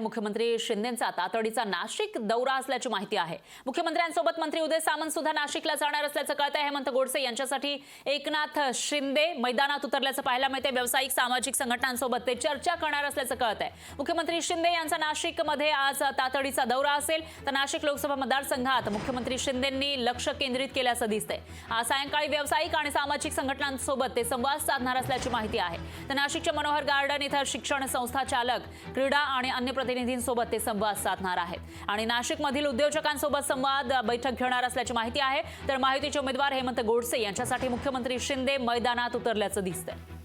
मुख्यमंत्री शिंदेंचा तातडीचा नाशिक दौरा असल्याची माहिती आहे। मुख्यमंत्र्यांसोबत मंत्री उदय सामंत सुद्धा नाशिकला जाणार असल्याचं कळतंय। हेमंत गोडसे यांच्यासाठी एकनाथ शिंदे मैदानात उतरल्याचं पाहायला मिळते। व्यावसायिक सामाजिक संघटनांसोबत ते चर्चा करणार असल्याचं कळतंय। मुख्यमंत्री शिंदे यांचा नाशिकमध्ये आज तातडीचा दौरा असेल तर नाशिक लोकसभा मतदारसंघात मुख्यमंत्री शिंदेंनी लक्ष केंद्रित केल्याचं दिसतंय। आज सायंकाळी व्यावसायिक आणि सामाजिक संघटनांसोबत ते संवाद साधणार असल्याची माहिती आहे। तर नाशिकच्या मनोहर गार्डन इथं शिक्षण संस्था चालक, क्रीडा आणि अन्य प्रतिनिधींसोबत ते संवाद साधणार आहेत आणि नाशिकमधील उद्योजकांसोबत संवाद बैठक घेणार असल्याची माहिती आहे। तर महायुतीचे उमेदवार हेमंत गोडसे यांच्यासाठी मुख्यमंत्री शिंदे मैदानात उतरल्याचं दिसतंय।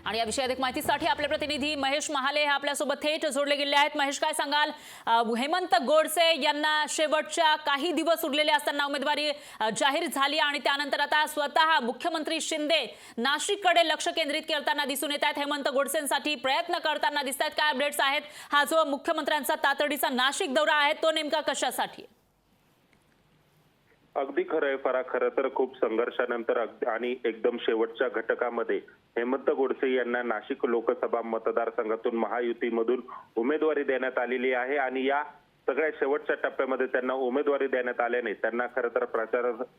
आणि या विषयात अधिक माहितीसाठी आपले प्रतिनिधी महेश महाले हे आपल्यासोबत थेट जोडले गेले आहेत। महेश, काय सांगाल? हेमंत गोडसे यांना शेवटच्या काही दिवस उरलेले असताना उमेदवारी जाहीर झाली आणि त्यानंतर आता स्वतः मुख्यमंत्री शिंदे नाशिककडे लक्ष केंद्रित करताना दिसून येत आहेत। हेमंत गोडसेंसाठी प्रयत्न करताना दिसत आहेत। काय अपडेट्स आहेत? हा जो मुख्यमंत्र्यांचा तातडीचा नाशिक दौरा आहे तो नेमका कशासाठी? अगदी खरं आहे फरा। खरं तर खूप संघर्षानंतर आणि एकदम शेवटच्या घटकामध्ये हेमंत गोडसे यांना नाशिक लोकसभा मतदारसंघातून महायुतीमधून उमेदवारी देण्यात आलेली आहे आणि या सगळ्या शेवटच्या टप्प्यामध्ये त्यांना उमेदवारी देण्यात आल्याने त्यांना खरं तर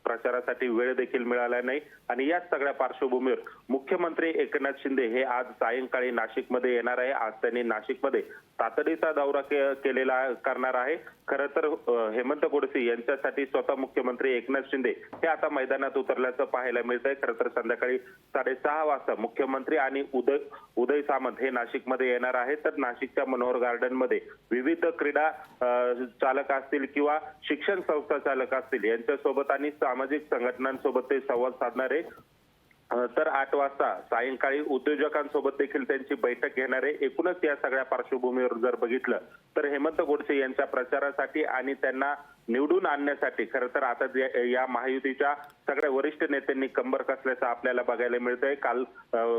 प्रचारासाठी वेळ देखील मिळाला नाही आणि या सगळ्या पार्श्वभूमीवर मुख्यमंत्री एकनाथ शिंदे हे आज सायंकाळी नाशिकमध्ये येणार आहे। आज त्यांनी नाशिकमध्ये तातडीचा दौरा केलेला करणार आहे। खरं तर हेमंत गोडसे यांच्यासाठी स्वतः मुख्यमंत्री एकनाथ शिंदे हे आता मैदानात उतरल्याचं पाहायला मिळतंय। खरं तर संध्याकाळी 6:30 वाजता मुख्यमंत्री आणि उदय सामंत हे नाशिकमध्ये येणार आहेत। तर नाशिकच्या मनोहर गार्डन मध्ये विविध क्रीडा चालक असतील किंवा शिक्षण संस्था चालक असतील यांच्यासोबत आणि सामाजिक संघटनांसोबत ते संवाद साधणार आहे। तर 8 वाजता सायंकाळी उद्योजकांसोबत देखील त्यांची बैठक घेणार आहे। एकूणच या सगळ्या पार्श्वभूमीवर जर बघितलं तर हेमंत गोडसे यांच्या प्रचारासाठी आणि त्यांना निवडून आणण्यासाठी खरं तर आता या महायुतीच्या सगळ्या वरिष्ठ नेत्यांनी कंबर कसल्याचं आपल्याला बघायला मिळतंय। काल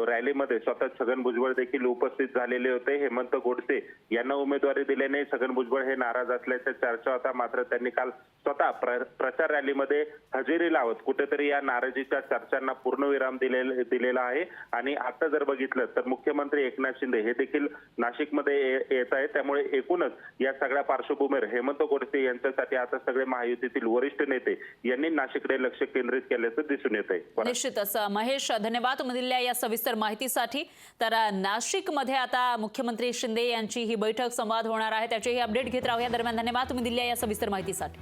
रॅलीमध्ये स्वतः छगन भुजबळ देखील उपस्थित झालेले होते। हेमंत गोडसे यांना उमेदवारी दिल्याने छगन भुजबळ हे नाराज असल्याच्या चर्चा होता, मात्र त्यांनी काल स्वतः प्रचार रॅलीमध्ये हजेरी लावत कुठेतरी या नाराजीच्या चर्चांना पूर्णविराम दिलेला आहे। आणि आता जर बघितलं तर मुख्यमंत्री एकनाथ शिंदे हे देखील नाशिकमध्ये येत आहेत। त्यामुळे एकूणच या सगळ्या पार्श्वभूमीवर हेमंत गोडसे यांच्यासाठी आता सगळे महायुतीतील वरिष्ठ नेते यांनी नाशिककडे लक्ष केंद्रित केल्याचं दिसून येत आहे। निश्चितच महेश, धन्यवाद तुम्ही दिलेल्या या सविस्तर माहितीसाठी। तर नाशिकमध्ये आता मुख्यमंत्री शिंदे यांची ही बैठक संवाद होणार आहे, त्याचीही अपडेट घेत राहूया। दरम्यान धन्यवाद तुम्ही दिलेल्या या सविस्तर माहितीसाठी।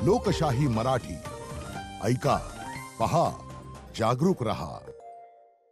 लोकशाही मराठी ऐका, पहा, जागरूक रहा।